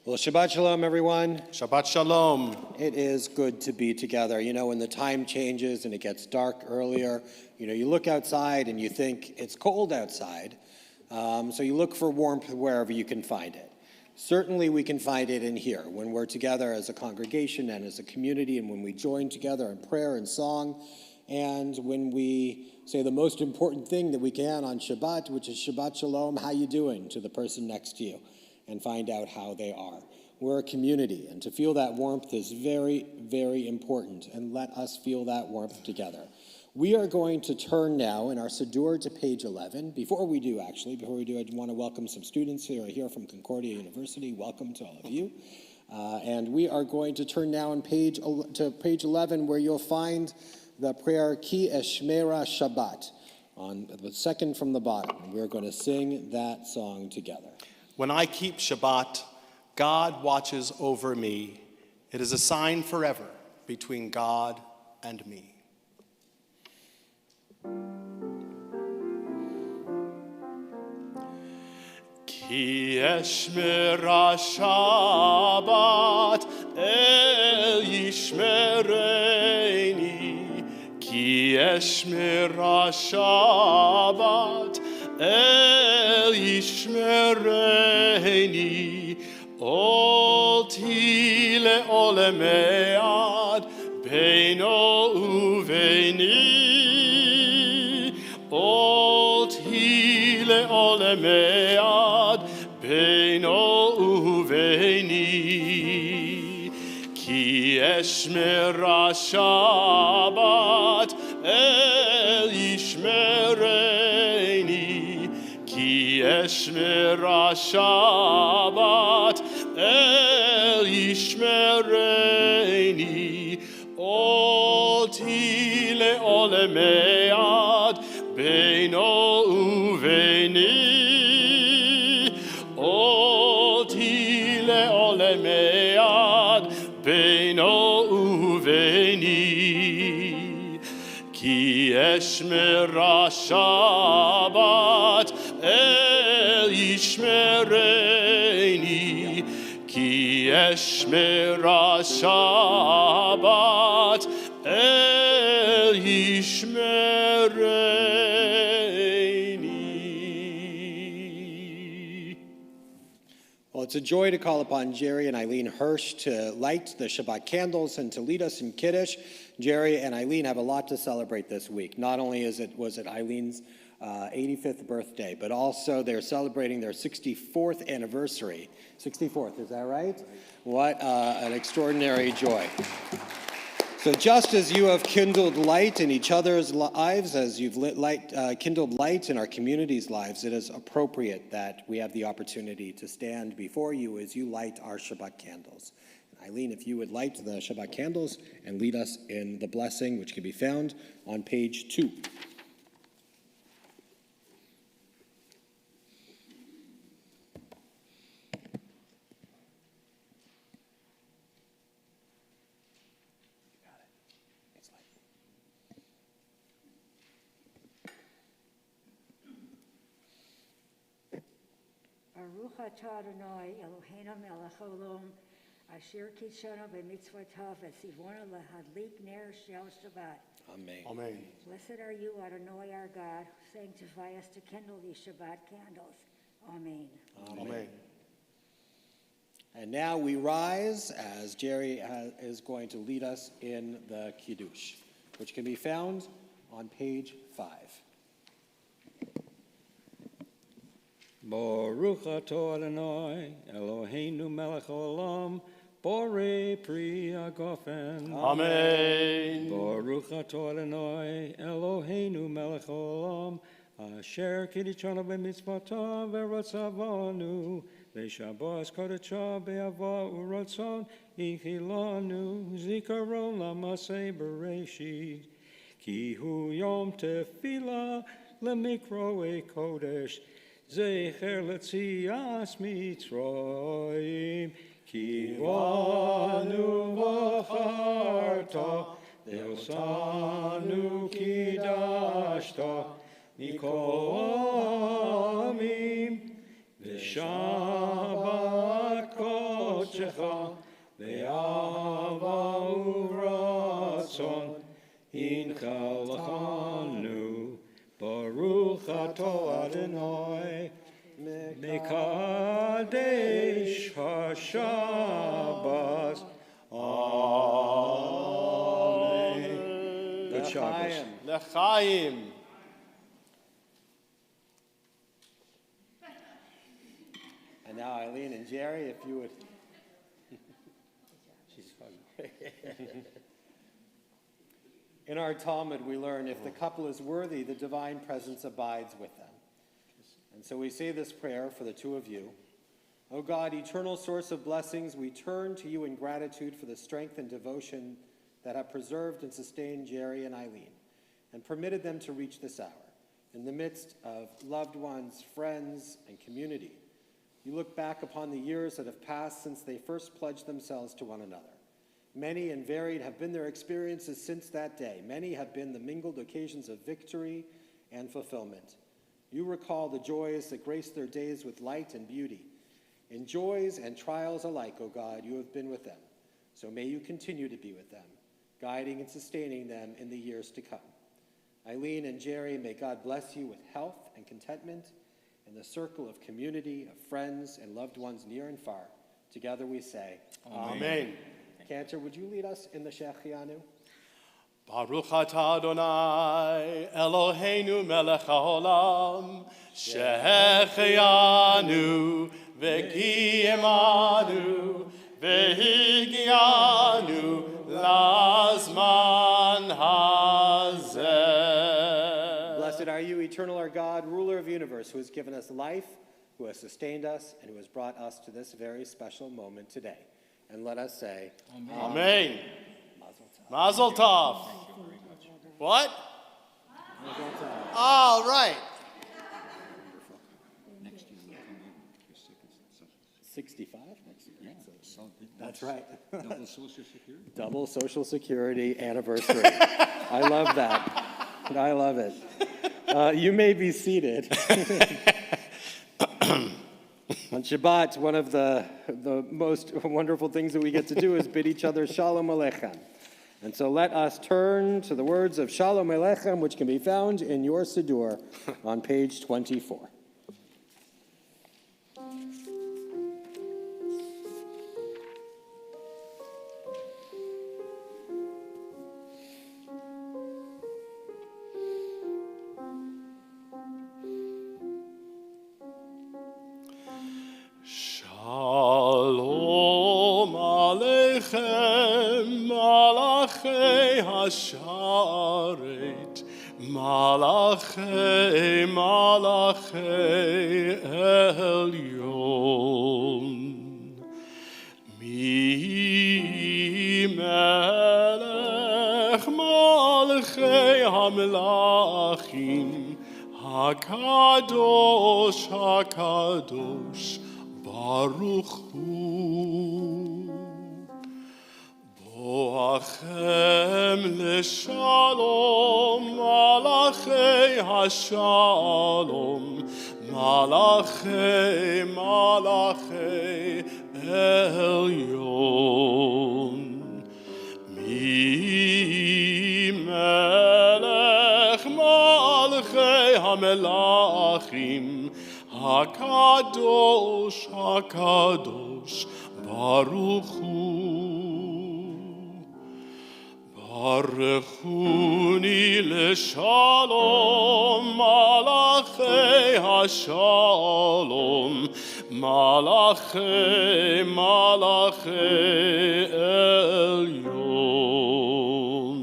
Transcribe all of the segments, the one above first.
Well, Shabbat Shalom, everyone. Shabbat Shalom. It is good to be together. You know, when the time changes and it gets dark earlier, you look outside and you think it's cold outside. So you look for warmth wherever you can find it. Certainly we can find it in here when we're together as a congregation and as a community, and when we join together in prayer and song, and when we say the most important thing that we can on Shabbat, which is Shabbat Shalom, how you doing, to the person next to you, and find out how they are. We're a community, and to feel that warmth is very, very important, and let us feel that warmth together. We are going to turn now in our Siddur to page 11. Before we do, I want to welcome some students who are here from Concordia University. Welcome to all of you. And we are going to turn now on page 11, where you'll find the prayer Ki Eshmera Shabbat, on the second from the bottom. We're going to sing that song together. When I keep Shabbat, God watches over me. It is a sign forever between God and me. Ki eshmera Shabbat el yishmereini. Ki eshmera Shabbat el yishmereini. Olti le'olemead beino uveini. Olti le'olemead beino uveini. Ki eshmera Shabbat el yishmereini. Ki eshmera Shabbat el yishmereini. Olti le'olemead beino uveini. Olti le'olemead beino uveini. Ki eshmera Shabbat el yishmereini. Ki eshmera Shabbat el yishmereini. Well, it's a joy to call upon Jerry and Eileen Hirsch to light the Shabbat candles and to lead us in Kiddush. Jerry and Eileen have a lot to celebrate this week. Not only was it Eileen's 85th birthday, but also they're celebrating their 64th anniversary. 64th, is that right? What an extraordinary joy. So just as you have kindled light in each other's lives, as you've kindled light in our community's lives, it is appropriate that we have the opportunity to stand before you as you light our Shabbat candles. Eileen, if you would light the Shabbat candles and lead us in the blessing, which can be found on page 2. Baruch atah Adonai Eloheinu melech haolam asher kitshanu b'mitzvotav v'tzivonu lahadlik ner shel Shabbat. Amen. Amen. Blessed are you, Adonai our God, who sanctify us to kindle these Shabbat candles. Amen. Amen. And now we rise as Jerry is going to lead us in the Kiddush, which can be found on page 5. Baruch atah Adonai Eloheinu melech haolam borei pri hagofen. Amen. Baruch atah Adonai Eloheinu melech haolam asher kiddushanu b'mitzvotav v'rotzavanu v'shabos kodecha be'ava u'rotzon ichilanu zikaron lamasei bereshit ki hu yom Tephila lemikroe kodesh Zecher letzias Mitzrayim Ki vanu v'charta Deosanu kidashta Mikol amim V'shabbat kol קודשך, באהבה ורצון, הנך לכנו, ברוך אתה אדוני, מקדש השבת. Amen. Good Shabbos. L'chaim. And now Eileen and Jerry, if you would. She's fun. In our Talmud, we learn if the couple is worthy, the divine presence abides with them. And so we say this prayer for the two of you. O God, eternal source of blessings, we turn to you in gratitude for the strength and devotion that have preserved and sustained Jerry and Eileen and permitted them to reach this hour. In the midst of loved ones, friends, and community, you look back upon the years that have passed since they first pledged themselves to one another. Many and varied have been their experiences since that day. Many have been the mingled occasions of victory and fulfillment. You recall the joys that graced their days with light and beauty. In joys and trials alike, O God, you have been with them. So may you continue to be with them, guiding and sustaining them in the years to come. Eileen and Jerry, may God bless you with health and contentment in the circle of community, of friends, and loved ones near and far. Together we say, Amen. Cantor, would you lead us in the Shechianu? Baruch atah Adonai, Eloheinu melech haolam, shehechianu, v'kiyemanu, v'higianu, lazman hazeh. Blessed are you, eternal our God, ruler of the universe, who has given us life, who has sustained us, and who has brought us to this very special moment today. And let us say, Amen. Mazel tov. What? All right. 65? Yeah, That's right. double Social Security. Double Social Security anniversary. I love that. I love it. You may be seated. On Shabbat, one of the most wonderful things that we get to do is bid each other Shalom Aleichem. And so let us turn to the words of Shalom Aleichem, which can be found in your Siddur on page 24. Shalom Aleichem, Malachei Hasharet, Malachei Elyon. Mi melech Malachei HaMelachim, HaKadosh, Baruch Hu. Boachem l'shalom, Malachei Hashalom, Malachei Elyon. Mi melech Malachei HaMelachim, HaKadosh, Baruch Hu. Baruchuni l'shalom, Malachei Hashalom, Malachei Elyon.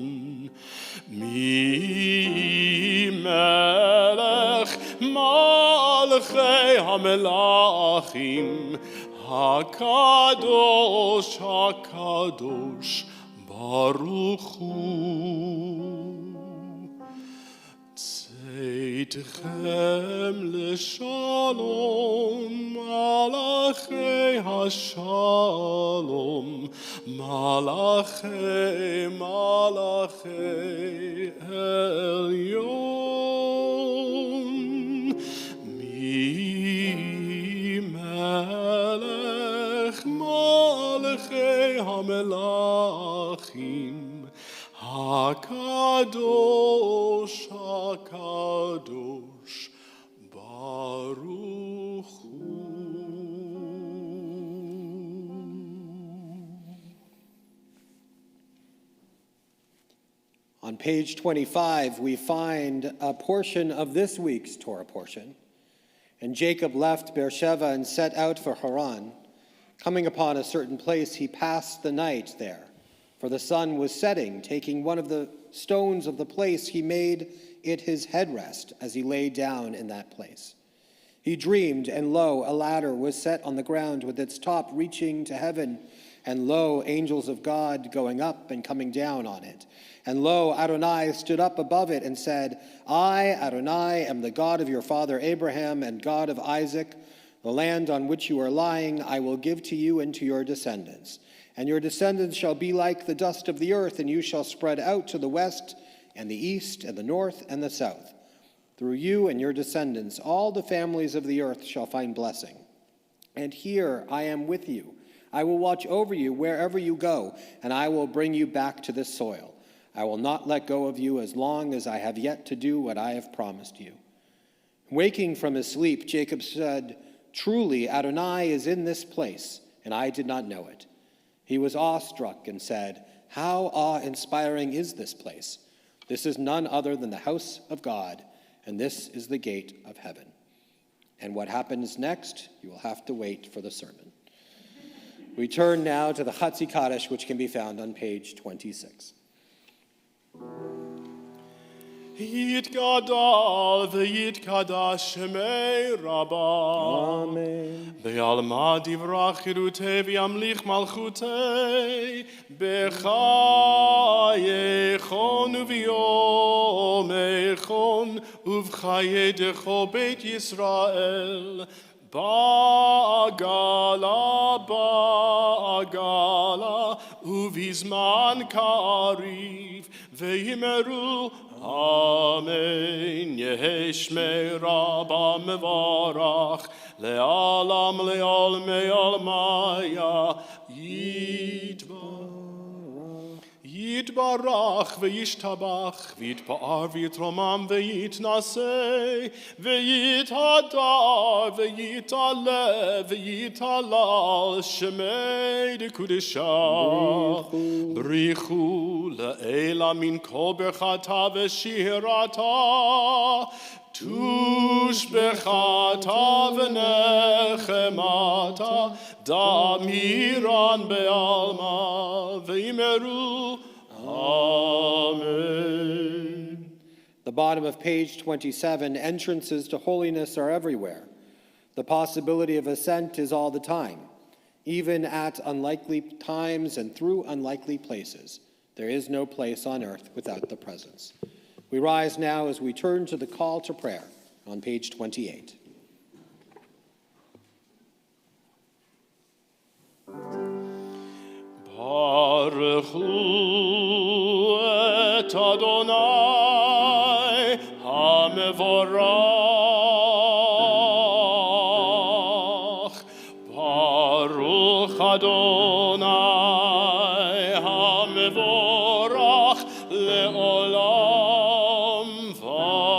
Mi melech Malachei HaMelachim, HaKadosh, Baruch Hu. Tzeitchem l'shalom, Malachei Hashalom, Malachei Elyon. Mi melech מלכי המלכים, הקדוש, הקדוש, ברוך הוא. On page 25, we find a portion of this week's Torah portion. And Jacob left Beersheba and set out for Haran. Coming upon a certain place, he passed the night there. For the sun was setting. Taking one of the stones of the place, he made it his headrest as he lay down in that place. He dreamed, and lo, a ladder was set on the ground with its top reaching to heaven, and lo, angels of God going up and coming down on it. And lo, Adonai stood up above it and said, I, Adonai, am the God of your father Abraham and God of Isaac. The land on which you are lying I will give to you and to your descendants. And your descendants shall be like the dust of the earth, and you shall spread out to the west and the east and the north and the south. Through you and your descendants all the families of the earth shall find blessing. And here I am with you. I will watch over you wherever you go, and I will bring you back to this soil. I will not let go of you as long as I have yet to do what I have promised you. Waking from his sleep, Jacob said, Truly, Adonai is in this place, and I did not know it. He was awestruck and said, How awe-inspiring is this place? This is none other than the house of God, and this is the gate of heaven. And what happens next, you will have to wait for the sermon. We turn now to the Chatzi Kaddish, which can be found on page 26. יתגדל ויתקדש שמי רבה. Amen. בעלמא דברה חירותי וימליך מלכותי. בחייכון וביומכון ובחיי דכל בית ישראל. בעגלה, בעגלה, ובזמן קריב, ויאמרו אמן. יהי שמי רבה מברך, לעולם לעולמי עולמיה, יתברך וישתבח, ויתפאר ויתרומם ויתנשא, ויתהדר ויתעלה ויתהלל שמי דקודשה. בריחו לאלה מן כל ברכתה ושירתה, תושבחתה ונחמתה, דמירן בעלמא, ויאמרו Amen. The bottom of page 27, entrances to holiness are everywhere. The possibility of ascent is all the time, even at unlikely times and through unlikely places. There is no place on earth without the presence. We rise now as we turn to the call to prayer on page 28. Baruchu et Adonai HaMevorach. Baruch Adonai HaMevorach le'olam va'ed.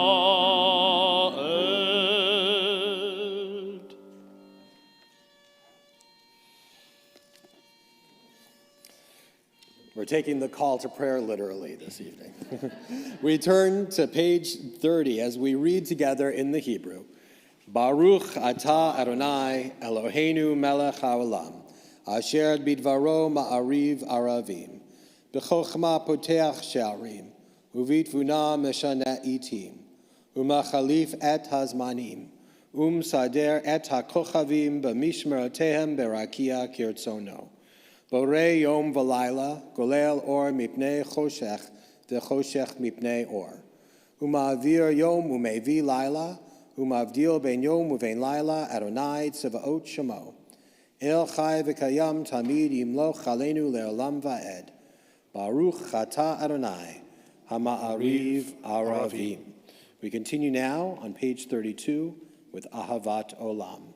We're taking the call to prayer literally this evening. We turn to page 30 as we read together in the Hebrew. Baruch atah Adonai Eloheinu melech haolam, asher bidvaro ma'ariv aravim, b'chochma poteach she'arim, uvitvuna meshana itim, umachalif et hazmanim, sader et hakochavim b'mishmerotehem berakia kirtzono. Borei yom v'layla, golel or mipnei choshech, v'choshech mipnei or. Uma'avir yom u'mevi layla, uma'avdil ben yom u'vein layla, Adonai tzavaot shemo. El chai v'kayam tamid yimloch chalenu le'olam va'ed. Baruch chata Adonai, hama'ariv aravim. We continue now on page 32 with Ahavat Olam.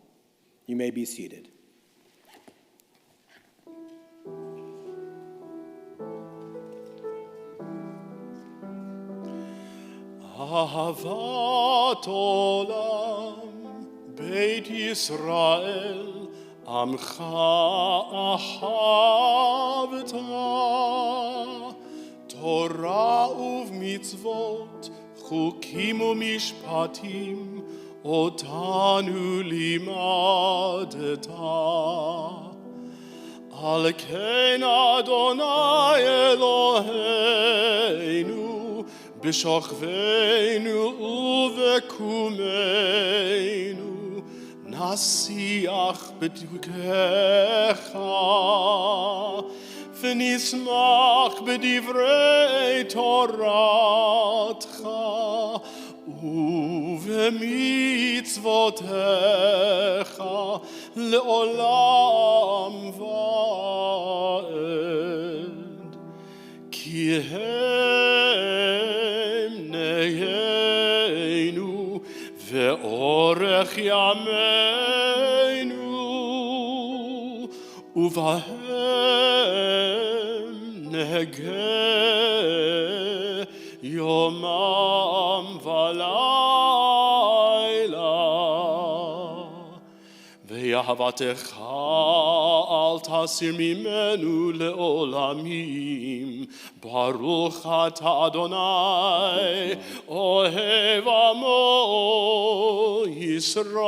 You may be seated. אהבת עולם, בית ישראל, עמך אהבת. תורה ובמצוות, חוקים ומשפטים, אותנו לימדת. על כן אדוני אלוהינו, בשוכבנו ובקומנו, נשיח בדרכך, ונשמח בדברי תורתך, ובמצוותיך לעולם ועד. כי הם נהיינו ואורך ימינו, ובהם נהגה יומם ולילה. ואהבתך אל תסיר ממנו לעולמים. ברוך אתה אדוני, אוהב עמו ישראל.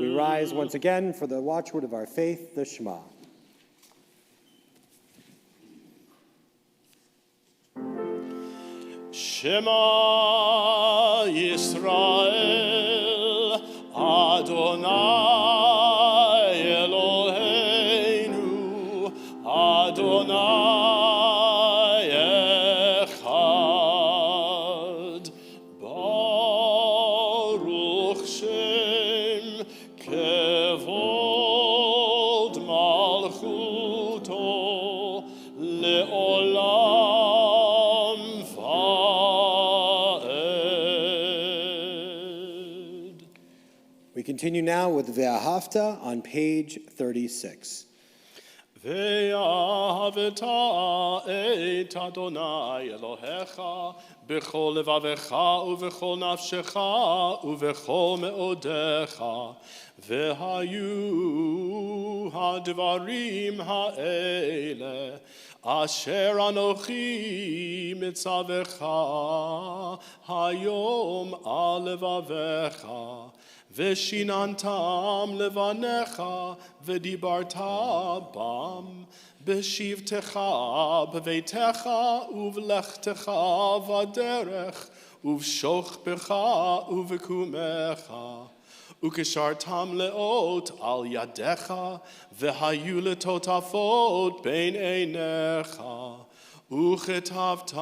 We rise once again for the watchword of our faith, the Shema. Shema Yisrael, Adonai Eloheinu, Adonai Echad. Baruch Shem Kevod Malchuto Le'olam Va'ed. We continue now with Ve'ahavta on page 36. ואהבת את אדוני אלוהיך בכל לבבך ובכל נפשך ובכל מאודיך. והיו הדברים האלה אשר אנוכי מצווך היום על לבביך. ושיננתם לבניך ודיברת בם בשבתך בביתך ובלכתך בדרך ובשוכבך ובקומך. וקשרתם לאות על ידיך והיו לטוטפות בין עיניך. וכתבתם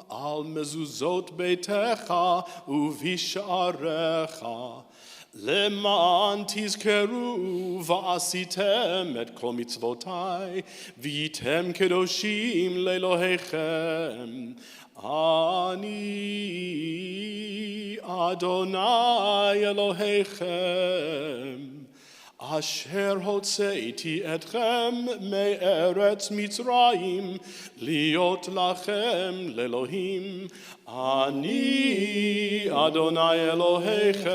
על מזוזות ביתך ובשעריך, למען תזכרו ועשיתם את כל מצוותי, והייתם קדושים לאלוהיכם. אני אדוני אלוהיכם, אשר הוצאתי אתכם מארץ מצרים, להיות לכם לאלוהים. אני אדוני אלוהיכם,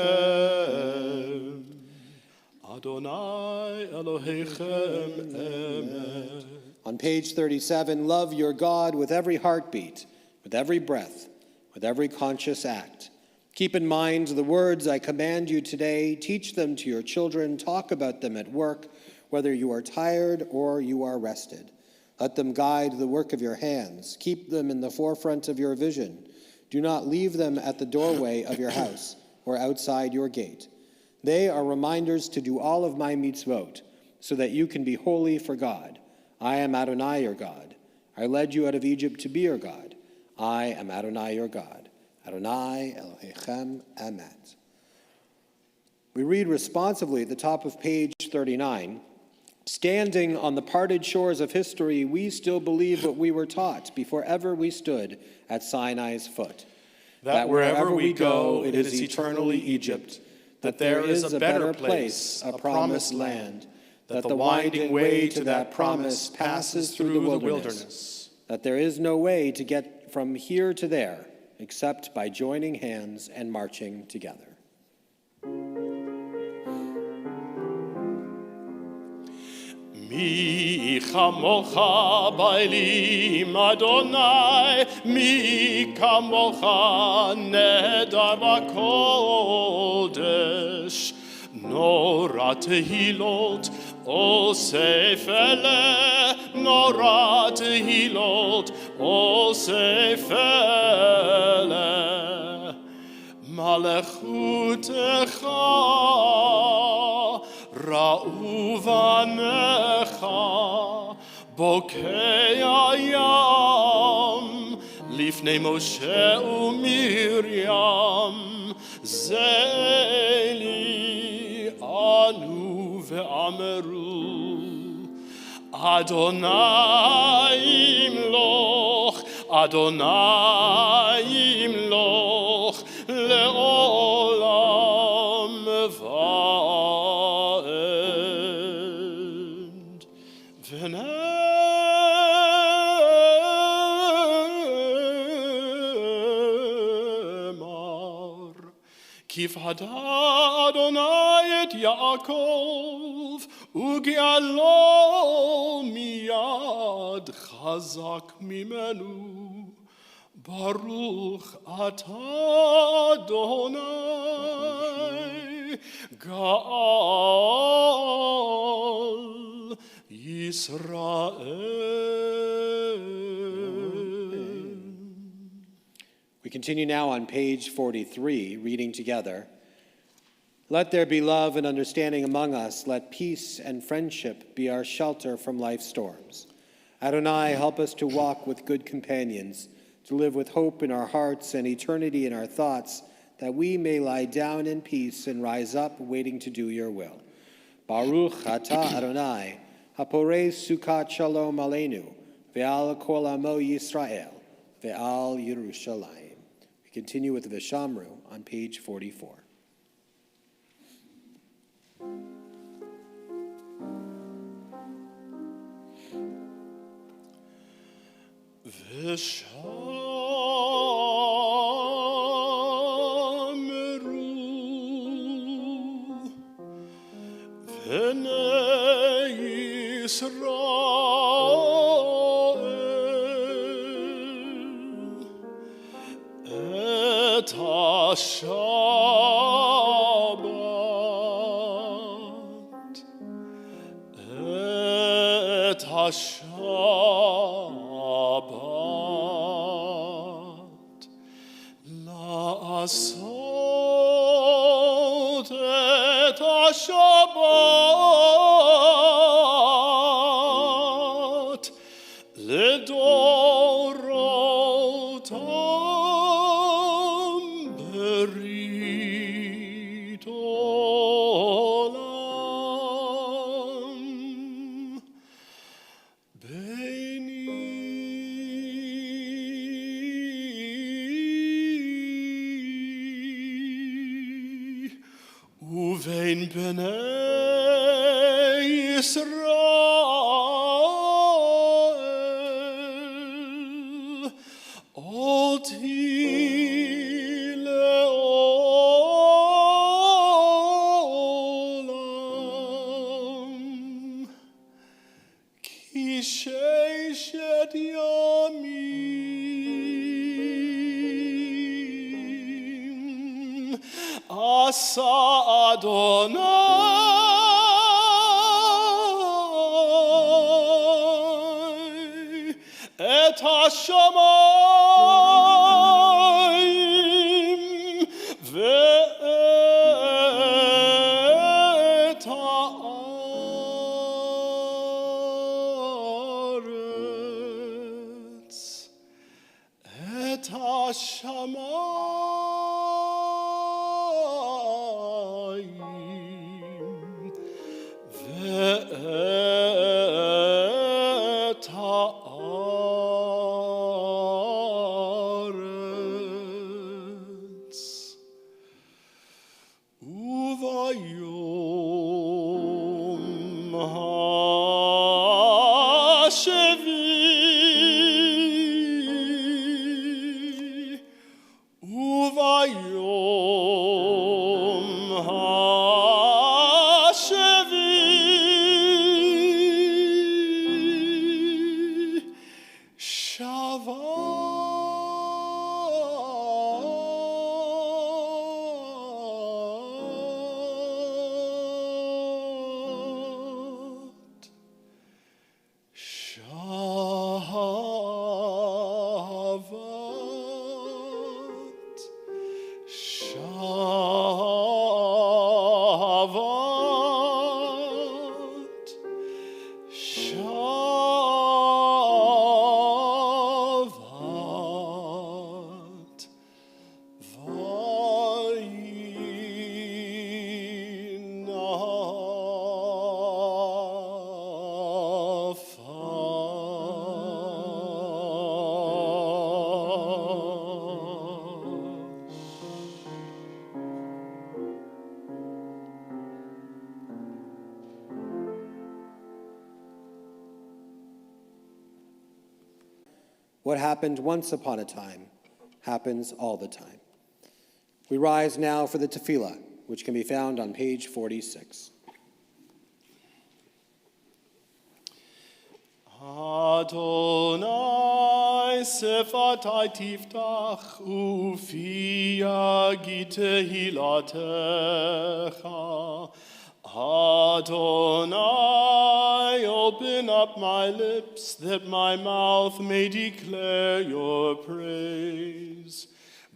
אדוני אלוהיכם אמת. On page 37, love your God with every heartbeat, with every breath, with every conscious act. Keep in mind the words I command you today. Teach them to your children. Talk about them at work, whether you are tired or you are rested. Let them guide the work of your hands. Keep them in the forefront of your vision. Do not leave them at the doorway of your house or outside your gate. They are reminders to do all of my mitzvot, so that you can be holy for God. I am Adonai your God. I led you out of Egypt to be your God. I am Adonai your God. Adonai Elohechem Emet. We read responsively at the top of page 39, standing on the parted shores of history, we still believe what we were taught before ever we stood at Sinai's foot. That wherever we go, it is eternally Egypt, that there is a better place, a promised land, that the winding way to that promise passes through the wilderness. that there is no way to get from here to there except by joining hands and marching together. Mi chamocha bailim Adonai, mi kamocha nedar b'kodesh, nora tehilot osefele, nora tehilot osefele, malechutecha Ra'uvanecha bokei hayam lifnei Moshe uMiriam zeli anu ve'ameru Adonai imloch Adonai imloch le'olam va'ed v'nemar kivhada Adonai et Yaakov ugealo miyad chazak mimenu Baruch atah Adonai Gaal Yisrael. We continue now on page 43, reading together. Let there be love and understanding among us. Let peace and friendship be our shelter from life's storms. Adonai, help us to walk with good companions, to live with hope in our hearts and eternity in our thoughts, that we may lie down in peace and rise up waiting to do your will. Baruch atah Adonai, haporei sukat shalom aleinu, ve'al kol amo Yisrael, ve'al Yerushalayim. We continue with the Vishamru on page 44. Vishamru v'nei Yisrael et ha-Shabbat et ha-Shabbat la'asot et ha-Shabbat לדורותם ברית עולם ביני ובין בני ישראל אותי לעולם כי ששת ימים עשה אדוני את השמיים ואת הארץ את השמיים ואת הארץ וביום השביעי What happened once upon a time happens all the time. We rise now for the Tephila, which can be found on page 46. Adonai sefatai tiftach ufia gitehilatecha. Adonai, open up my lips that my mouth may declare your praise.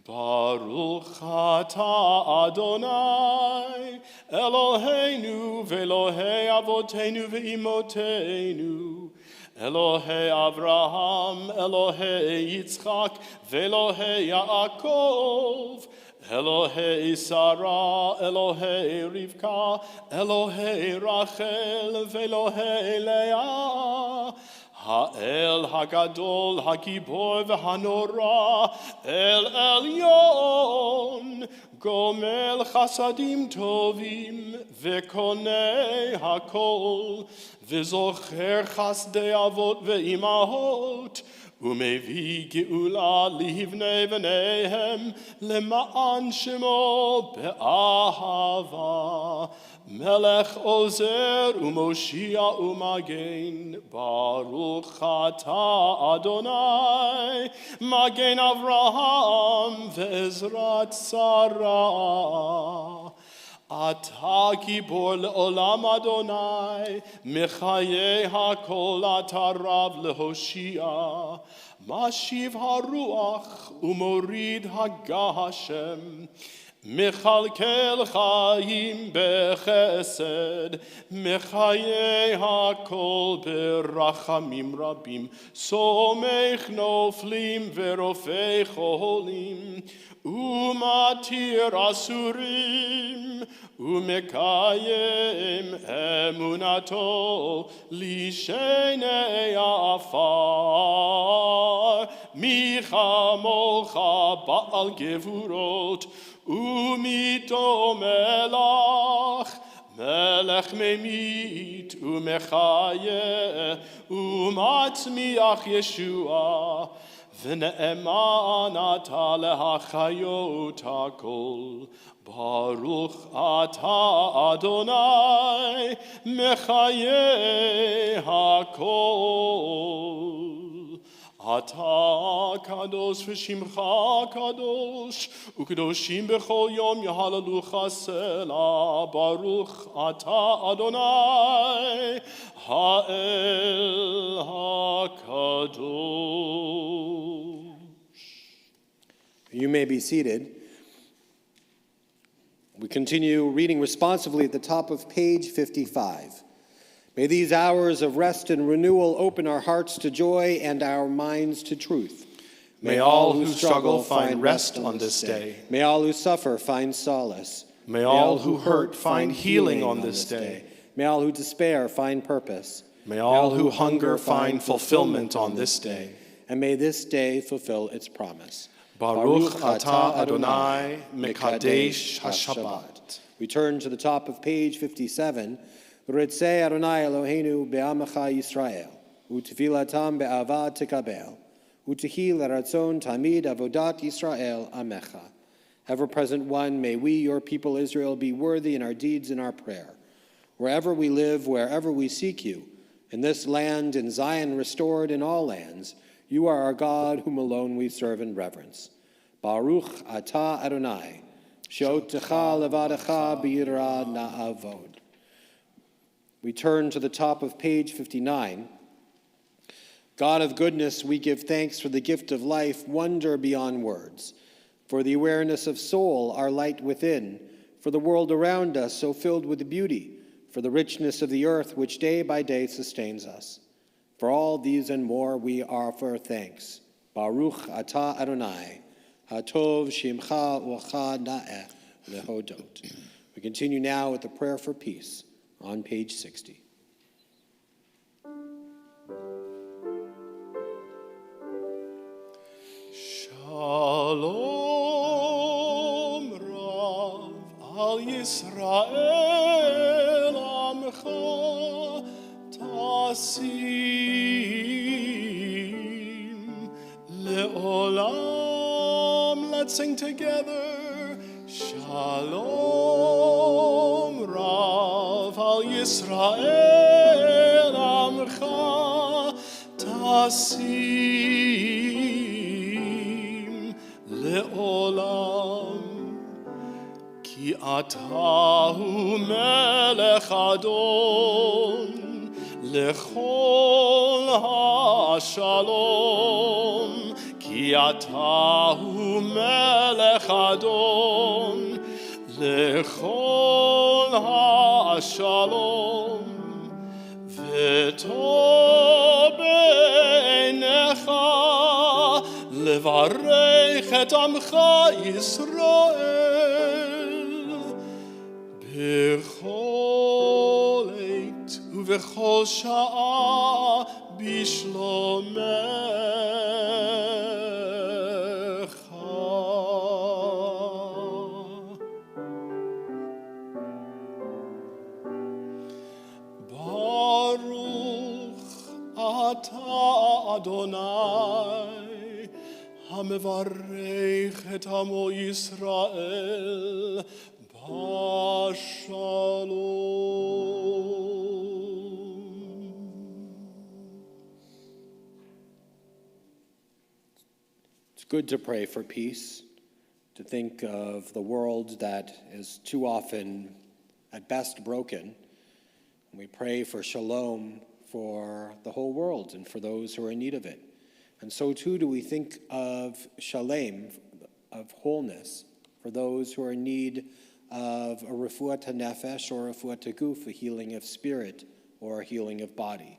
Baruch atah Adonai, Eloheinu ve'Elohei avotenu ve'imotenu, Elohei Avraham, Elohei Yitzchak, ve'Elohei Yaakov, Elohei Sarah, Elohei Rivka, Elohei Rachel, ve'Elohei Leah, Ha'el Hagadol, Hagibor v'Hanora, El Elyon, Gomel Chasadim Tovim, Ve'konei Hakol, V'zocher Chasdei Avot ve'imahot, Umevi geula livnei v'neihem, Lema'an shemo be'ahava, Melech Ozer u'Moshia u'Magen, Baruch atah Adonai, Magen Avraham ve'ezrat Sarah. Ata gibor le'olam Adonai, Mechayei hakol ata rav lehoshia, Mashiv haruach u'morid hagah Hashem, Mechalkel chayim bechesed, Mechayei hakol berachamim rabim, Somech noflim verofei cholim, Umatir asurim, Umekayim emunato, Lishenei afar, Michamocha ba'al gevurot, Umito melach, Melech memit, Umechaye, Umatzmiach Yeshua, V'ne'eman ata lehachayot hakol, Baruch ata Adonai, Mechayei hakol. Ata kadosh v'shimcha kadosh, u'kadoshim b'chol yom yahalalucha sela, Baruch ata Adonai, ha'el hakadosh. You may be seated. We continue reading responsively at the top of page 55. May these hours of rest and renewal open our hearts to joy and our minds to truth. May all who struggle find rest on this day. May all who suffer find solace. May all who hurt find healing on this day. May all who despair find purpose. May all who hunger find fulfillment on this day. And may this day fulfill its promise. Baruch atah Adonai mekadesh haShabbat. We turn to the top of page 57. Ritzei Adonai Eloheinu be'amecha Yisrael, u'tefilatam be'ava tekabel, u'tehi l'ratzon tamid avodat Yisrael amecha. Ever-present one, may we, your people Israel, be worthy in our deeds and our prayer. Wherever we live, wherever we seek you, in this land, in Zion restored, in all lands, you are our God, whom alone we serve in reverence. Baruch atah Adonai, she'otecha levadecha b'yirah na'avod. We turn to the top of page 59. God of goodness, we give thanks for the gift of life, wonder beyond words, for the awareness of soul, our light within, for the world around us so filled with beauty, for the richness of the earth which day by day sustains us. For all these and more we offer thanks. Baruch atah Adonai, hatov shimcha u'cha na'eh lehodot. We continue now with the prayer for peace on page 60. Shalom Rav al Yisrael amcha tasim Let's sing together. Shalom Rav al Yisrael Amcha Tasim Le'olam Ki Atahu Melech Adon Lechol HaShalom Ki Atahu Melech Adon Lechol HaShalom V'tov beinecha Levarech et Amcha Yisrael B'chol eit u'v'chol sha'a bishlomecha. Baruch atah Adonai hamevarech et amo Yisrael b'shalom. It's good to pray for peace, to think of the world that is too often, at best, broken. And we pray for shalom for the whole world and for those who are in need of it. And so too do we think of shalem, of wholeness, for those who are in need of a refuat nefesh or a refuat guf, a healing of spirit or a healing of body.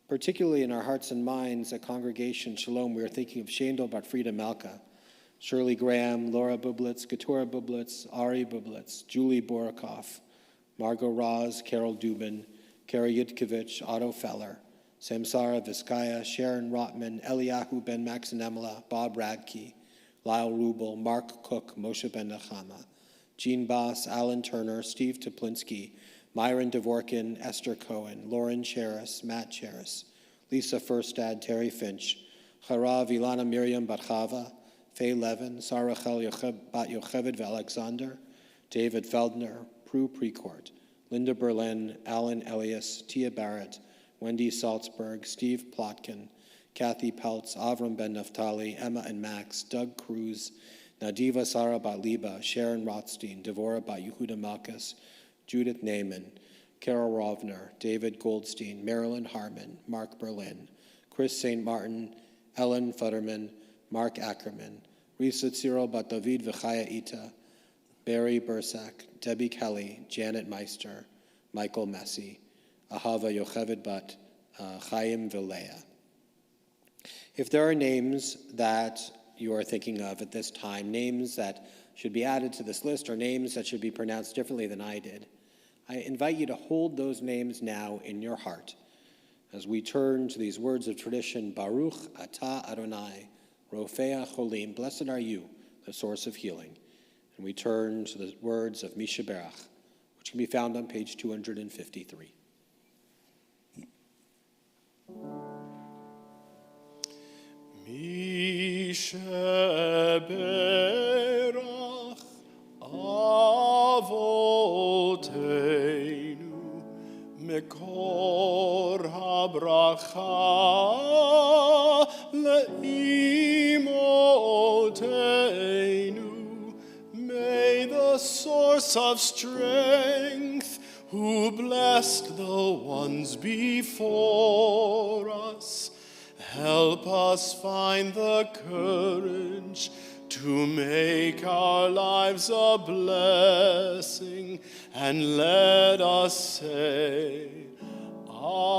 Particularly in our hearts and minds at Congregation Shalom, we are thinking of Shendel Bat Frida Malka, Shirley Graham, Laura Bublitz, Keturah Bublitz, Ari Bublitz, Julie Borokoff, Margot Roz, Carol Dubin, Kara Yudkovich, Otto Feller, Samsara Vizcaya, Sharon Rotman, Eliyahu Ben Maxinemela, Bob Radke, Lyle Rubel, Mark Cook, Moshe Ben Nechama, Gene Boss, Alan Turner, Steve Toplinsky, Myron Dvorkin, Esther Cohen, Lauren Cheris, Matt Cheris, Lisa Furstad, Terry Finch, Harav Ilana Miriam Batchava, Faye Levin, Sarah Chel Bat Yocheved Alexander, David Feldner, Prue Precourt, Linda Berlin, Alan Elias, Tia Barrett, Wendy Salzberg, Steve Plotkin, Kathy Peltz, Avram Ben Naftali, Emma and Max, Doug Cruz, Nadiva Sarah Batliba, Sharon Rothstein, Devorah Bat Yehuda Malkus, Judith Naiman, Carol Rovner, David Goldstein, Marilyn Harmon, Mark Berlin, Chris St. Martin, Ellen Futterman, Mark Ackerman, Risa Cyril Bat David V'chaya Ita, Barry Bursak, Debbie Kelly, Janet Meister, Michael Messi, Ahava Yocheved Bat Chaim Vilea. If there are names that you are thinking of at this time, names that should be added to this list or names that should be pronounced differently than I did, I invite you to hold those names now in your heart as we turn to these words of tradition, Baruch Atah Adonai, Rofea Cholim, blessed are you, the source of healing. And we turn to the words of Misha Berach, which can be found on page 253. Misha Berach Avoteinu Mekor HaBracha Le'imoteinu. May the source of strength, who blessed the ones before us, help us find the courage to make our lives a blessing, and let us say, Amen.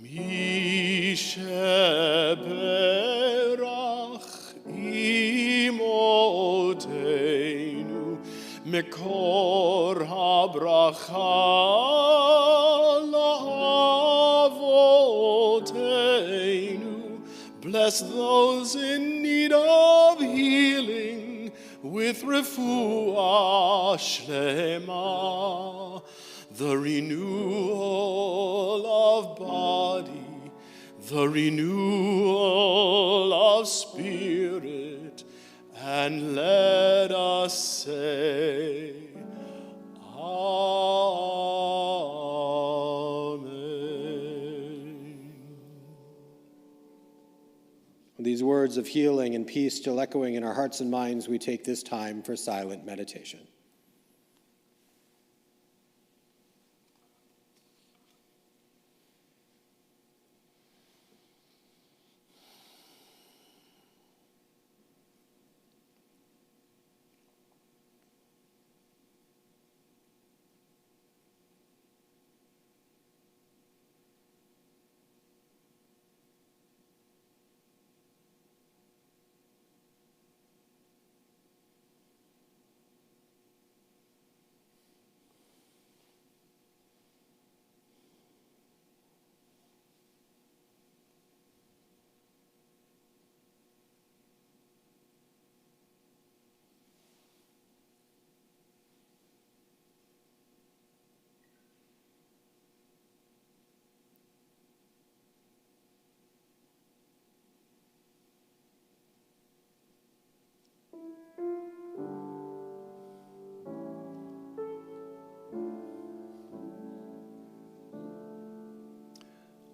Mishe Berach Imoteinu Mekor HaBracha Bless those in need of healing with refuah shlema, the renewal of body, the renewal of spirit, and let us say, Amen. With these words of healing and peace still echoing in our hearts and minds, we take this time for silent meditation.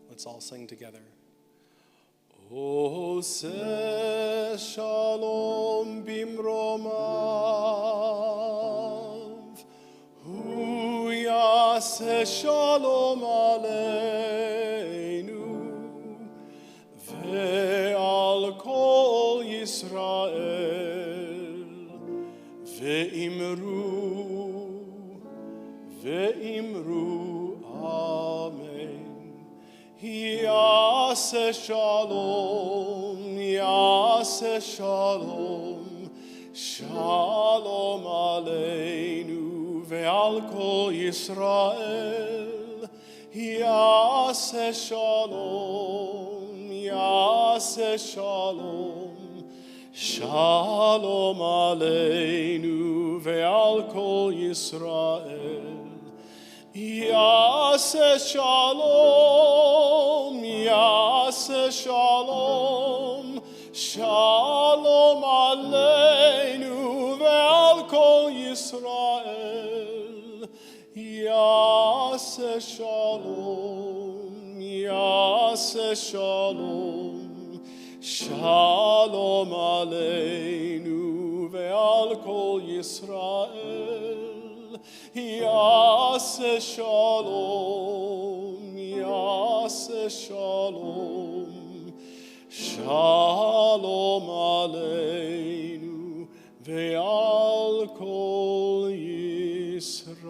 Let's all sing together. O se shalom bimromav, hu yaseh shalom aleinu, ve'al kol Yisrael, ve'imru, amen. Yaseh shalom, shalom aleinu ve'al kol Yisrael. Yaseh shalom, shalom aleinu ve'al kol Yisrael. Yaseh shalom, shalom aleinu ve'al kol Yisrael. Yaseh shalom, shalom aleinu ve'al kol Yisrael. Yaseh shalom, shalom aleinu ve'al kol Yisrael.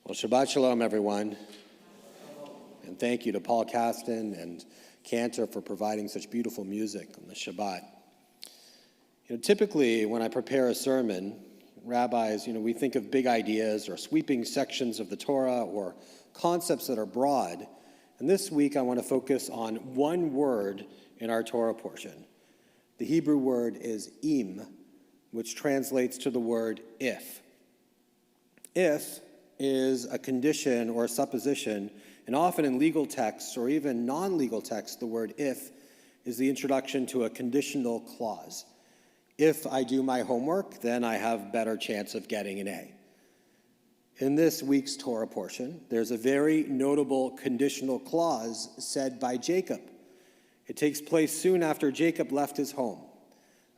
Well, Shabbat Shalom, everyone. And thank you to Paul Caston and Cantor for providing such beautiful music on the Shabbat. Typically when I prepare a sermon, rabbis, we think of big ideas or sweeping sections of the Torah or concepts that are broad. And this week I want to focus on one word in our Torah portion. The Hebrew word is im, which translates to the word if. If is a condition or a supposition, and often in legal texts or even non-legal texts, the word if is the introduction to a conditional clause. If I do my homework, then I have better chance of getting an A. In this week's Torah portion, there's a very notable conditional clause said by Jacob. It takes place soon after Jacob left his home,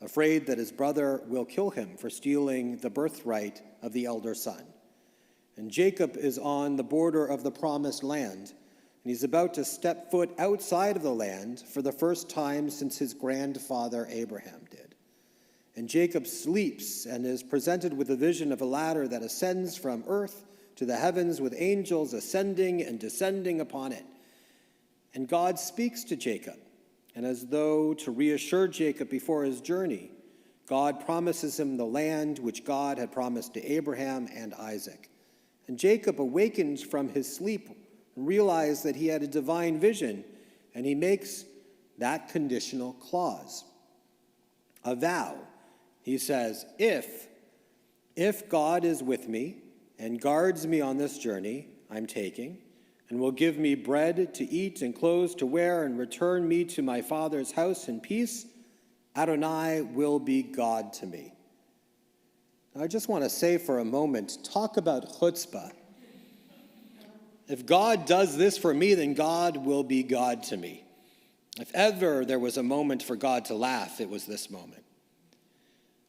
afraid that his brother will kill him for stealing the birthright of the elder son. And Jacob is on the border of the promised land, and he's about to step foot outside of the land for the first time since his grandfather Abraham did. And Jacob sleeps and is presented with a vision of a ladder that ascends from earth to the heavens with angels ascending and descending upon it. And God speaks to Jacob, and as though to reassure Jacob before his journey, God promises him the land which God had promised to Abraham and Isaac. And Jacob awakens from his sleep and realized that he had a divine vision, and he makes that conditional clause, a vow. He says, if God is with me and guards me on this journey I'm taking, and will give me bread to eat and clothes to wear and return me to my Father's house in peace, Adonai will be God to me. Now, I just want to say for a moment, talk about chutzpah. If God does this for me, then God will be God to me. If ever there was a moment for God to laugh, it was this moment.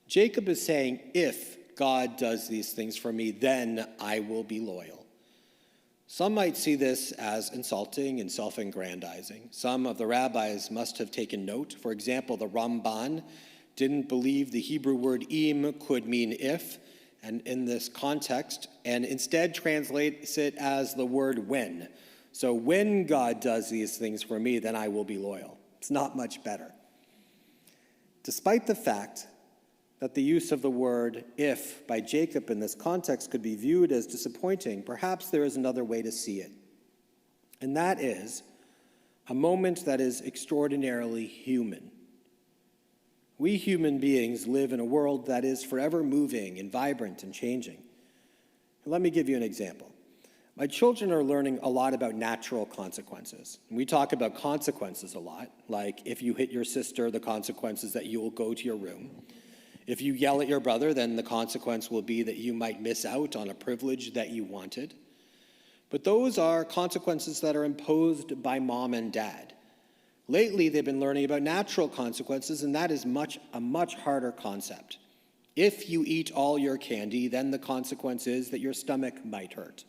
Jacob is saying, if God does these things for me, then I will be loyal. Some might see this as insulting and self-aggrandizing. Some of the rabbis must have taken note. For example, the Ramban didn't believe the Hebrew word im could mean if, and in this context, and instead translates it as the word when. So when God does these things for me, then I will be loyal. It's not much better. Despite the fact that the use of the word if by Jacob in this context could be viewed as disappointing, perhaps there is another way to see it. And that is a moment that is extraordinarily human. We human beings live in a world that is forever moving and vibrant and changing. Let me give you an example. My children are learning a lot about natural consequences. We talk about consequences a lot, like if you hit your sister, the consequence is that you will go to your room. If you yell at your brother, then the consequence will be that you might miss out on a privilege that you wanted. But those are consequences that are imposed by mom and dad. Lately, they've been learning about natural consequences, and that is a much harder concept. If you eat all your candy, then the consequence is that your stomach might hurt.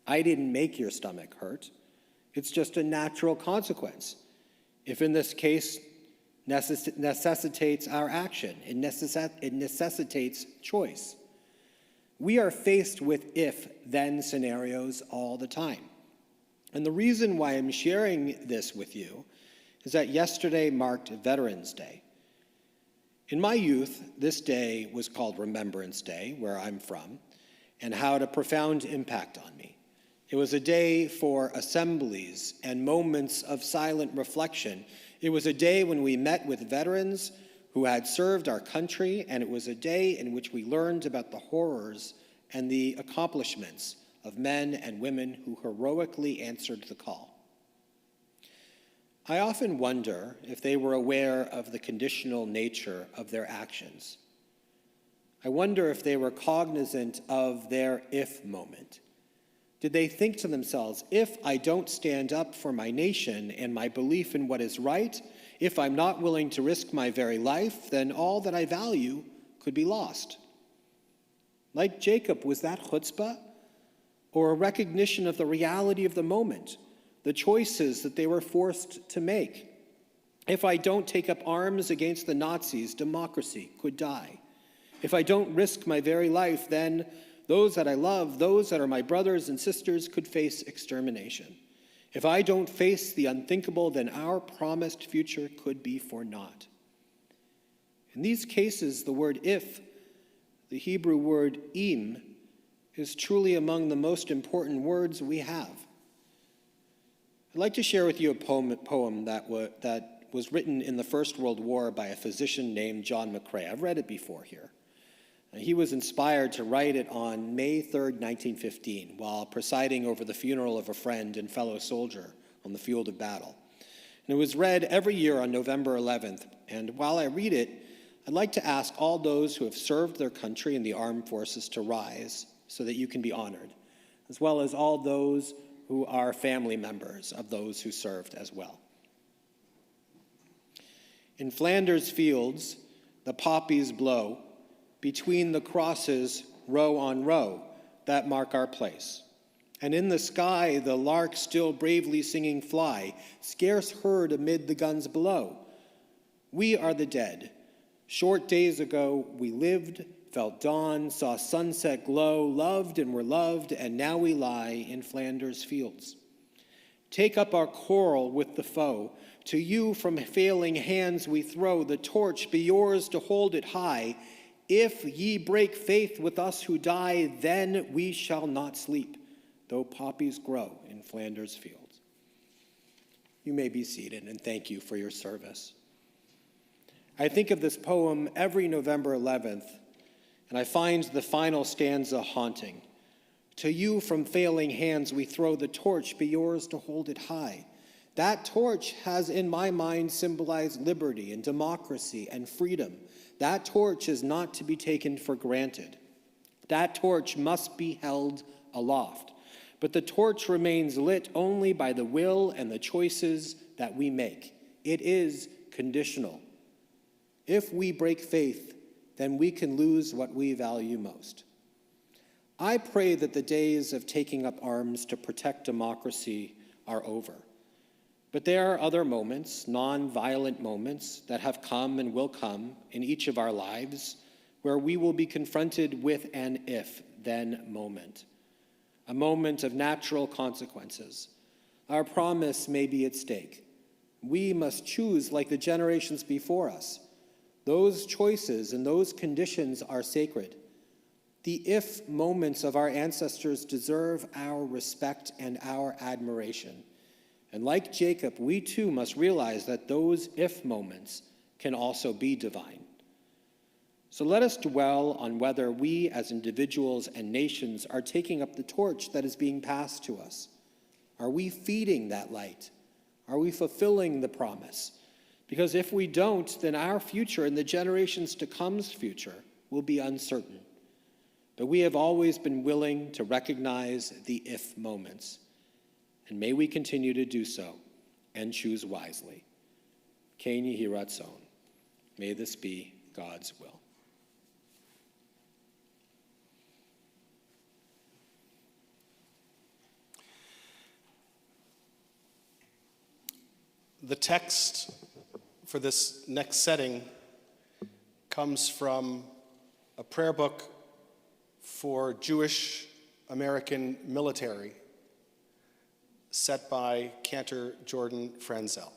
I didn't make your stomach hurt. It's just a natural consequence. If in this case, necessitates our action. It necessitates choice. We are faced with if-then scenarios all the time. And the reason why I'm sharing this with you is that yesterday marked Veterans Day. In my youth, this day was called Remembrance Day, where I'm from, and had a profound impact on me. It was a day for assemblies and moments of silent reflection. It was a day when we met with veterans who had served our country, and it was a day in which we learned about the horrors and the accomplishments of men and women who heroically answered the call. I often wonder if they were aware of the conditional nature of their actions. I wonder if they were cognizant of their if moment. Did they think to themselves, if I don't stand up for my nation and my belief in what is right, if I'm not willing to risk my very life, then all that I value could be lost? Like Jacob, was that chutzpah? Or a recognition of the reality of the moment, the choices that they were forced to make? If I don't take up arms against the Nazis, democracy could die. If I don't risk my very life, then those that I love, those that are my brothers and sisters, could face extermination. If I don't face the unthinkable, then our promised future could be for naught. In these cases, the word if, the Hebrew word im, is truly among the most important words we have. I'd like to share with you a poem that was written in the First World War by a physician named John McCrae. I've read it before here. He was inspired to write it on May 3rd, 1915, while presiding over the funeral of a friend and fellow soldier on the field of battle. And it was read every year on November 11th. And while I read it, I'd like to ask all those who have served their country in the armed forces to rise so that you can be honored, as well as all those who are family members of those who served as well. In Flanders fields, the poppies blow between the crosses, row on row, that mark our place. And in the sky, the lark still bravely singing fly, scarce heard amid the guns below. We are the dead. Short days ago, we lived, felt dawn, saw sunset glow, loved and were loved, and now we lie in Flanders fields. Take up our quarrel with the foe. To you from failing hands we throw the torch, be yours to hold it high. If ye break faith with us who die, then we shall not sleep, though poppies grow in Flanders fields. You may be seated, and thank you for your service. I think of this poem every November 11th, and I find the final stanza haunting. To you from failing hands we throw the torch, be yours to hold it high. That torch has in my mind symbolized liberty and democracy and freedom. That torch is not to be taken for granted. That torch must be held aloft. But the torch remains lit only by the will and the choices that we make. It is conditional. If we break faith, then we can lose what we value most. I pray that the days of taking up arms to protect democracy are over. But there are other moments, non-violent moments, that have come and will come in each of our lives where we will be confronted with an if-then moment, a moment of natural consequences. Our promise may be at stake. We must choose like the generations before us. Those choices and those conditions are sacred. The if moments of our ancestors deserve our respect and our admiration. And like Jacob, we too must realize that those if moments can also be divine. So let us dwell on whether we as individuals and nations are taking up the torch that is being passed to us. Are we feeding that light? Are we fulfilling the promise? Because if we don't, then our future and the generations to come's future will be uncertain. But we have always been willing to recognize the if moments. And may we continue to do so and choose wisely. Ken Yehi Ratzon. May this be God's will. The text for this next setting comes from a prayer book for Jewish American military set by Cantor Jordan Frenzel.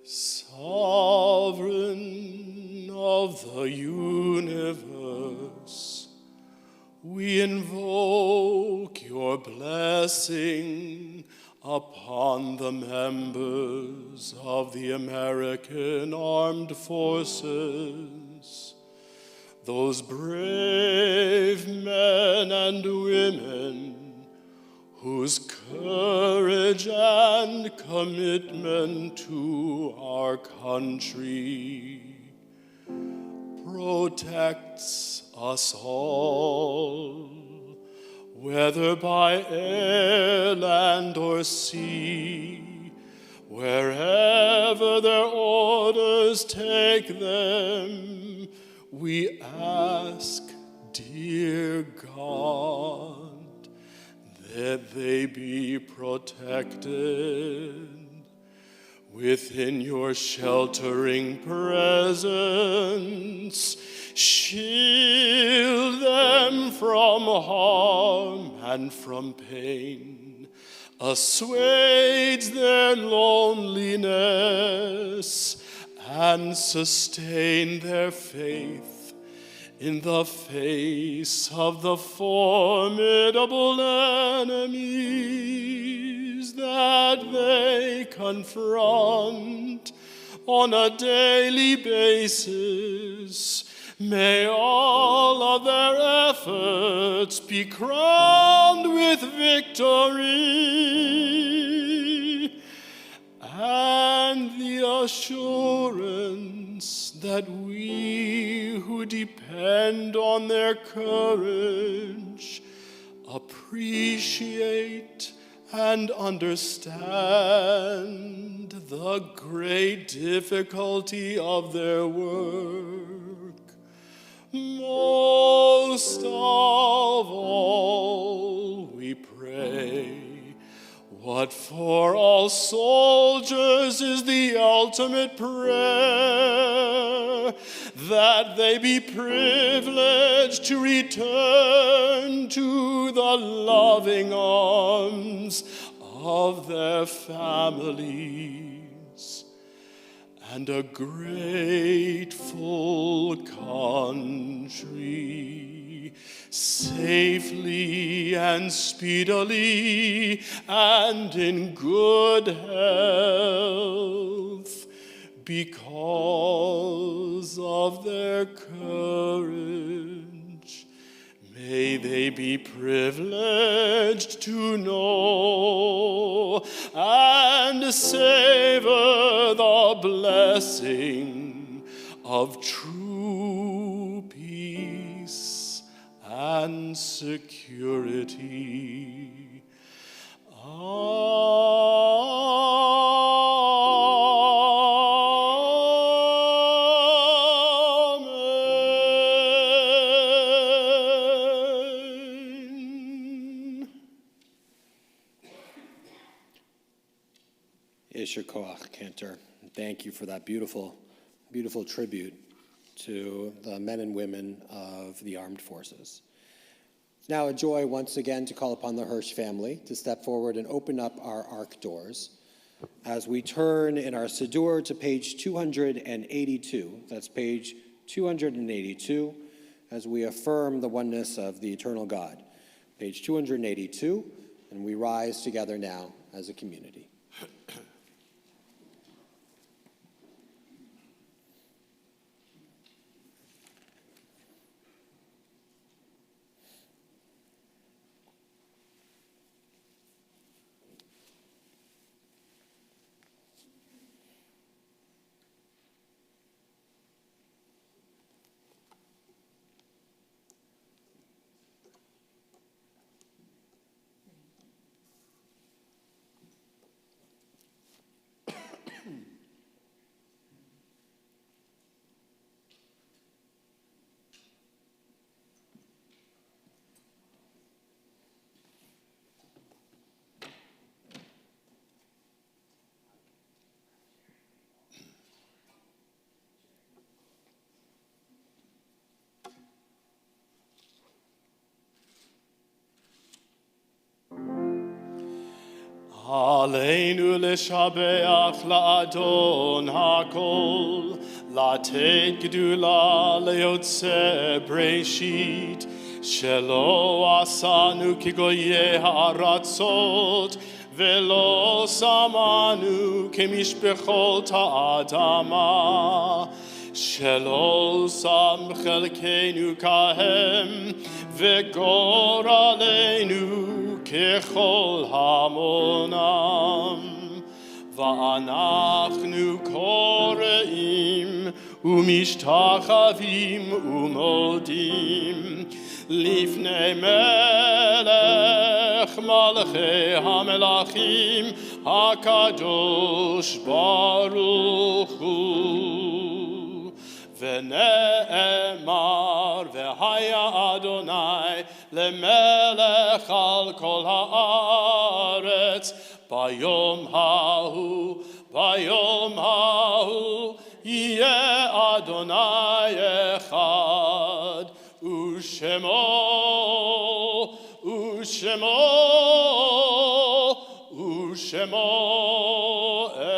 Sovereign of the universe, we invoke your blessing upon the members of the American Armed Forces, those brave men and women whose courage and commitment to our country protects us all, whether by air, land, or sea, wherever their orders take them, we ask, dear God, that they be protected within your sheltering presence. Shield them from harm and from pain. Assuage their loneliness and sustain their faith in the face of the formidable enemies that they confront on a daily basis. May all of their efforts be crowned with victory and the assurance that we who depend on their courage appreciate and understand the great difficulty of their work. Most of all, we pray, what for all soldiers is the ultimate prayer, that they be privileged to return to the loving arms of their families and a grateful country. safely and speedily and in good health, because of their courage. May they be privileged to know and savor the blessing of true peace and security. Amen. Isher Koach, Cantor. Thank you for that beautiful, beautiful tribute to the men and women of the armed forces. It's now a joy once again to call upon the Hirsch family to step forward and open up our ark doors as we turn in our Siddur to page 282. That's page 282, as we affirm the oneness of the eternal God. Page 282, and we rise together now as a community. Aleinu leshabeach la'adon hakol, latet gedula leotze breshit, shelo asanu kigoye ha'aratzot, velo samanu kemishbechot ha'adama, shelo sam chelkenu kahem, vegor aleinu ככל המונם, ואנחנו קוראים ומשתחווים ומודים לפני מלך מלכי המלכים הקדוש ברוך הוא. ונאמר והיה אדוני למלך על כל הארץ ביום ההוא יהיה אדוני אחד ושמו אחד.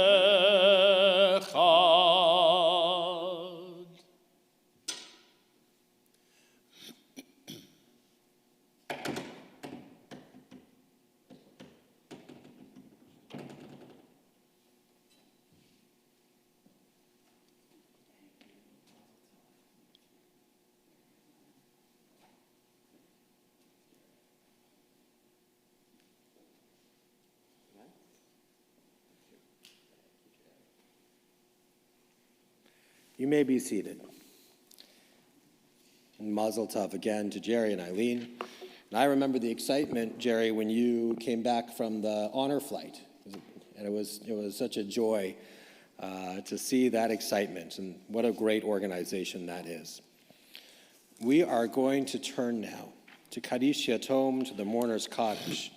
You may be seated. And Mazel Tov again to Jerry and Eileen. And I remember the excitement, Jerry, when you came back from the honor flight. And it was such a joy to see that excitement, and what a great organization that is. We are going to turn now to Kaddish Yatom, to the mourner's Kaddish,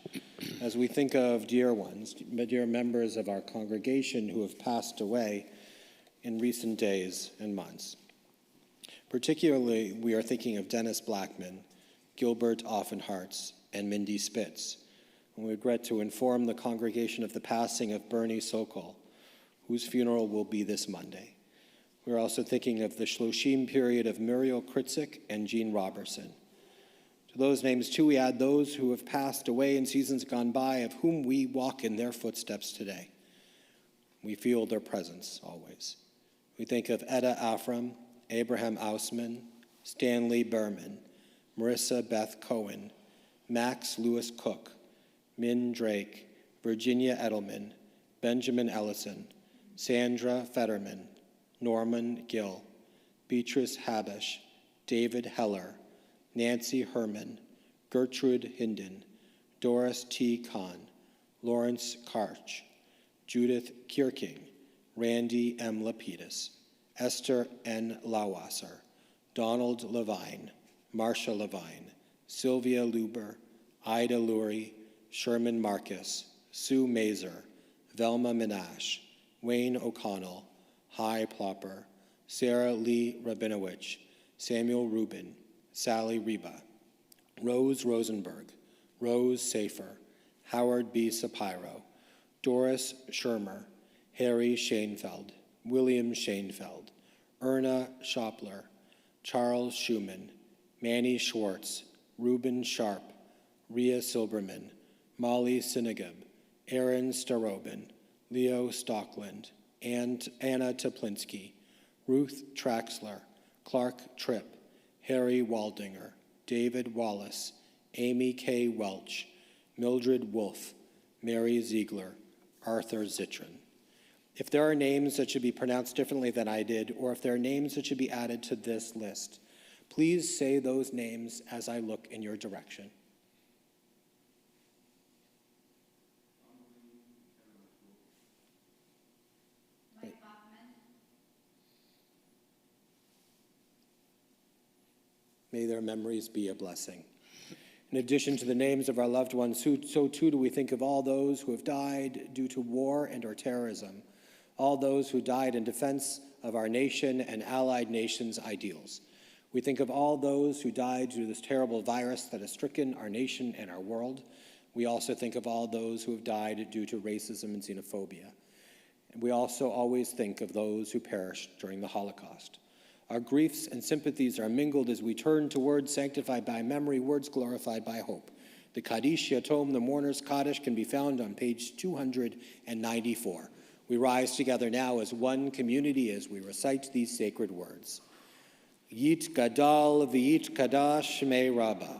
as we think of dear ones, dear members of our congregation who have passed away in recent days and months. Particularly, we are thinking of Dennis Blackman, Gilbert Offenhartz, and Mindy Spitz. And we regret to inform the congregation of the passing of Bernie Sokol, whose funeral will be this Monday. We're also thinking of the Shloshim period of Muriel Kritzik and Jean Robertson. those names, too, we add those who have passed away in seasons gone by, of whom we walk in their footsteps today. We feel their presence always. We think of Etta Afram, Abraham Ausman, Stanley Berman, Marissa Beth Cohen, Max Lewis Cook, Min Drake, Virginia Edelman, Benjamin Ellison, Sandra Fetterman, Norman Gill, Beatrice Habish, David Heller, Nancy Herman, Gertrude Hinden, Doris T. Kahn, Lawrence Karch, Judith Kierking, Randy M. Lapidus, Esther N. Lawasser, Donald Levine, Marcia Levine, Sylvia Luber, Ida Lurie, Sherman Marcus, Sue Mazer, Velma Minash, Wayne O'Connell, Hy Plopper, Sarah Lee Rabinowitz, Samuel Rubin, Sally Reba, Rose Rosenberg, Rose Safer, Howard B. Sapiro, Doris Shermer, Harry Schoenfeld, William Schoenfeld, Erna Schopler, Charles Schumann, Manny Schwartz, Reuben Sharp, Rhea Silberman, Molly Sinigub, Aaron Starobin, Leo Stockland, and Anna Toplinski, Ruth Traxler, Clark Tripp, Harry Waldinger, David Wallace, Amy K. Welch, Mildred Wolf, Mary Ziegler, Arthur Zitron. If there are names that should be pronounced differently than I did, or if there are names that should be added to this list, please say those names as I look in your direction. May their memories be a blessing. In addition to the names of our loved ones, so too do we think of all those who have died due to war and or terrorism, all those who died in defense of our nation and allied nations' ideals. We think of all those who died due to this terrible virus that has stricken our nation and our world. We also think of all those who have died due to racism and xenophobia. And we also always think of those who perished during the Holocaust. Our griefs and sympathies are mingled as we turn to words sanctified by memory, words glorified by hope. The Kaddish Yatom, the mourner's Kaddish, can be found on page 294. We rise together now as one community as we recite these sacred words. Yit Gadal v'yit Kadash Shmei Rabbah.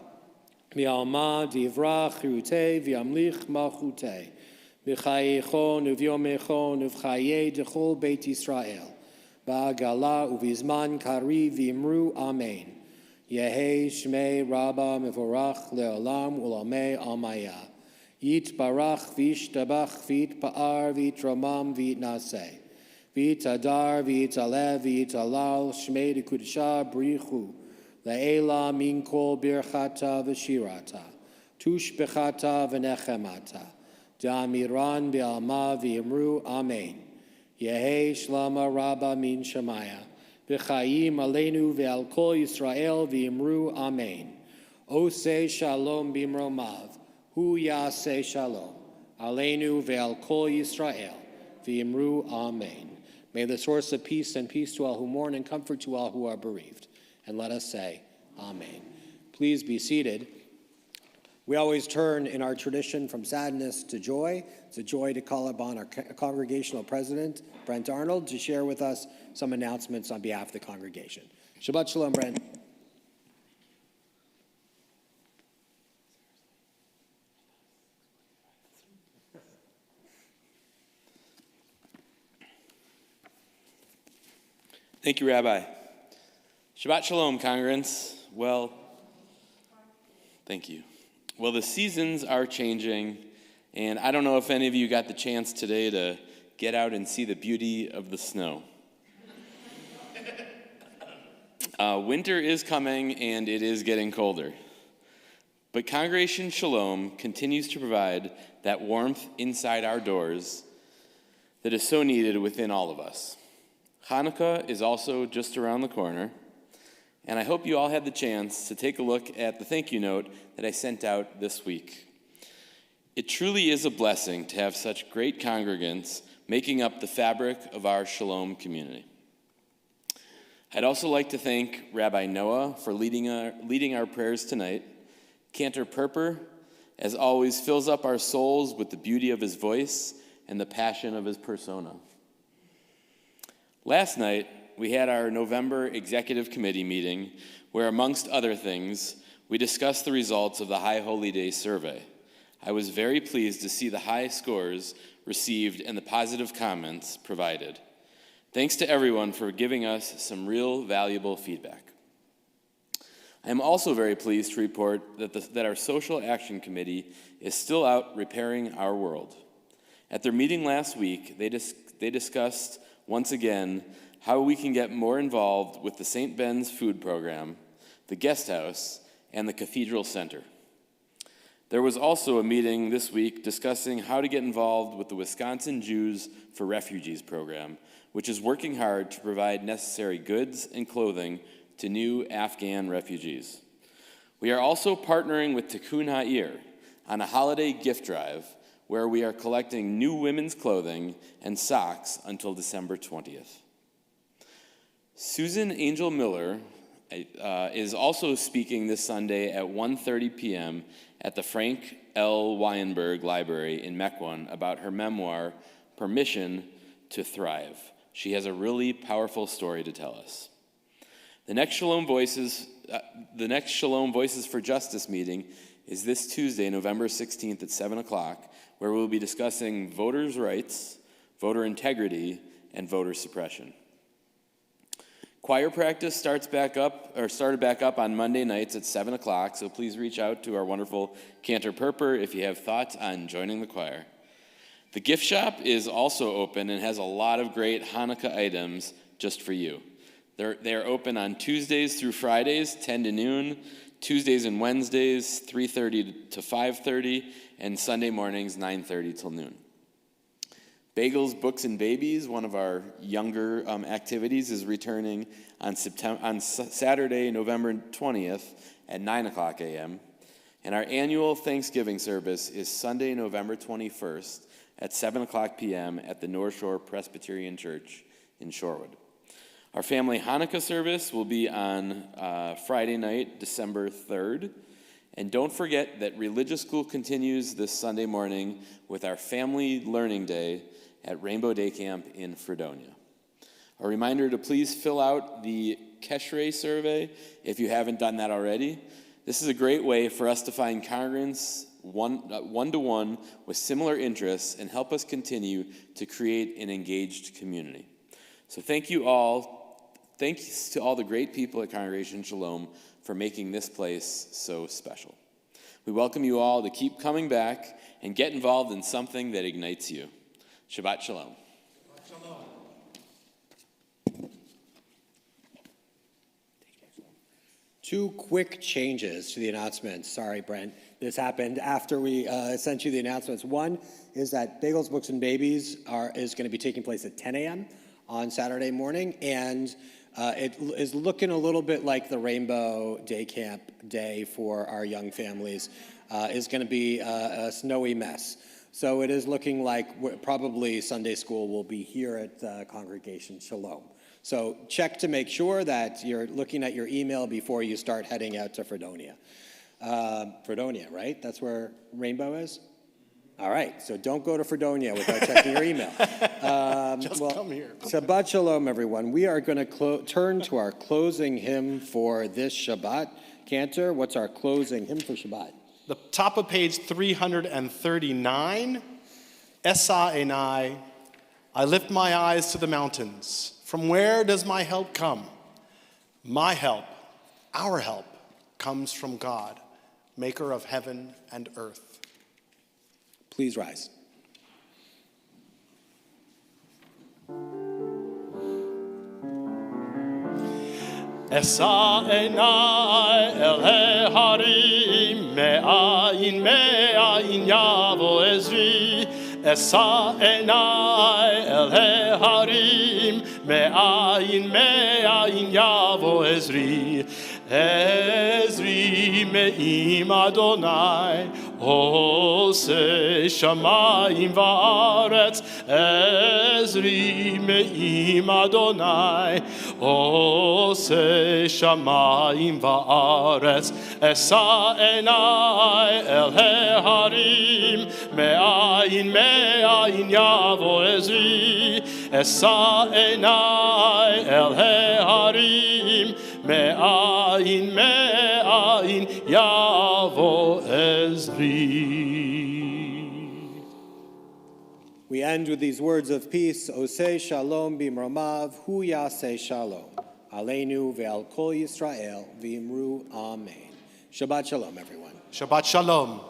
Mi'alma divrach chirutei v'yamlich malchutei. B'chayechon uv'yomechon uv'chayei d'chol Beit Yisrael. Ba'gala uvizman kari v'imru amen. Yehei Shmei Rabbah mevorach le'olam u'lamei almaya. Yit barach v'yishtabach v'yitpa'ar v'yitramam v'yitnaseh. V'yitadar v'yitaleh v'yitalal Shmei d'kudshah brichu. Le'ela min kol birchata v'shirata. Tushbechata v'nechemata. Da'amiran v'alma v'yimru amen. Yehei Shlama Rabba min Shemaya. B'chayim aleinu ve'al kol Yisrael v'yimru amen. Oseh shalom b'imromav. Hu yaseh shalom. Aleinu ve'al kol Yisrael v'yimru amen. May the source of peace and peace to all who mourn and comfort to all who are bereaved. And let us say, amen. Please be seated. We always turn in our tradition from sadness to joy. It's a joy to call upon our congregational president, Brent Arnold, to share with us some announcements on behalf of the congregation. Shabbat Shalom, Brent. Thank you, Rabbi. Shabbat Shalom, congregants. Well, thank you. Well, the seasons are changing, and I don't know if any of you got the chance today to get out and see the beauty of the snow. Winter is coming, and it is getting colder. But Congregation Shalom continues to provide that warmth inside our doors that is so needed within all of us. Hanukkah is also just around the corner, and I hope you all had the chance to take a look at the thank you note that I sent out this week. It truly is a blessing to have such great congregants making up the fabric of our Shalom community. I'd also like to thank Rabbi Noah for leading our prayers tonight, Cantor Perper, as always, fills up our souls with the beauty of his voice and the passion of his persona. Last night, we had our November Executive Committee meeting where, amongst other things, we discussed the results of the High Holy Day survey. I was very pleased to see the high scores received and the positive comments provided. Thanks to everyone for giving us some real valuable feedback. I am also very pleased to report that our Social Action Committee is still out repairing our world. At their meeting last week, they discussed once again how we can get more involved with the St. Ben's food program, the guest house, and the Cathedral Center. There was also a meeting this week discussing how to get involved with the Wisconsin Jews for Refugees program, which is working hard to provide necessary goods and clothing to new Afghan refugees. We are also partnering with Tikkun Ha'ir on a holiday gift drive where we are collecting new women's clothing and socks until December 20th. Susan Angel Miller is also speaking this Sunday at 1:30 p.m. at the Frank L. Weinberg Library in Mequon about her memoir, Permission to Thrive. She has a really powerful story to tell us. The next Shalom Voices for Justice meeting is this Tuesday, November 16th at 7 o'clock, where we'll be discussing voters' rights, voter integrity, and voter suppression. Choir practice started back up on Monday nights at 7 o'clock, so please reach out to our wonderful Cantor Perper if you have thoughts on joining the choir. The gift shop is also open and has a lot of great Hanukkah items just for you. They are open on Tuesdays through Fridays, 10 to noon, Tuesdays and Wednesdays, 3:30 to 5:30, and Sunday mornings, 9:30 till noon. Bagels, Books, and Babies, one of our younger activities, is returning on Saturday, November 20th at 9 o'clock a.m. And our annual Thanksgiving service is Sunday, November 21st at 7 o'clock p.m. at the North Shore Presbyterian Church in Shorewood. Our family Hanukkah service will be on Friday night, December 3rd. And don't forget that religious school continues this Sunday morning with our Family Learning Day at Rainbow Day Camp in Fredonia. A reminder to please fill out the Keshrei survey if you haven't done that already. This is a great way for us to find congregants one-to-one with similar interests and help us continue to create an engaged community. So thank you all. Thanks to all the great people at Congregation Shalom for making this place so special. We welcome you all to keep coming back and get involved in something that ignites you. Shabbat Shalom. Two quick changes to the announcements. Sorry, Brent. This happened after we sent you the announcements. One is that Bagels, Books, and Babies is going to be taking place at 10 a.m. on Saturday morning, and it is looking a little bit like the Rainbow Day Camp day for our young families. Is going to be a snowy mess. So it is looking like probably Sunday school will be here at Congregation Shalom. So check to make sure that you're looking at your email before you start heading out to Fredonia. Fredonia, right? That's where Rainbow is? All right, so don't go to Fredonia without checking your email. Come here. Shabbat Shalom, everyone. We are going to turn to our closing hymn for this Shabbat. Cantor, what's our closing hymn for Shabbat? The top of page 339, Esa Enai, I lift my eyes to the mountains. From where does my help come? My help, our help, comes from God, maker of heaven and earth. Please rise. Esa enai el harim me'ayin yavo ezri. Esa enai el harim me'ayin yavo ezri. Ezri me'im Adonai Ose shamayim va'aretz Ezri me'im Adonai, Ose shamayim va'aretz, Esa enai el heharim, me'ayin yavo Ezri, Esa enai el heharim, me'ayin yavo Ezri. We end with these words of peace. Oseh shalom bimramav, hu yaseh shalom. Aleinu ve'al kol Yisrael v'imru amen. Shabbat shalom, everyone. Shabbat shalom.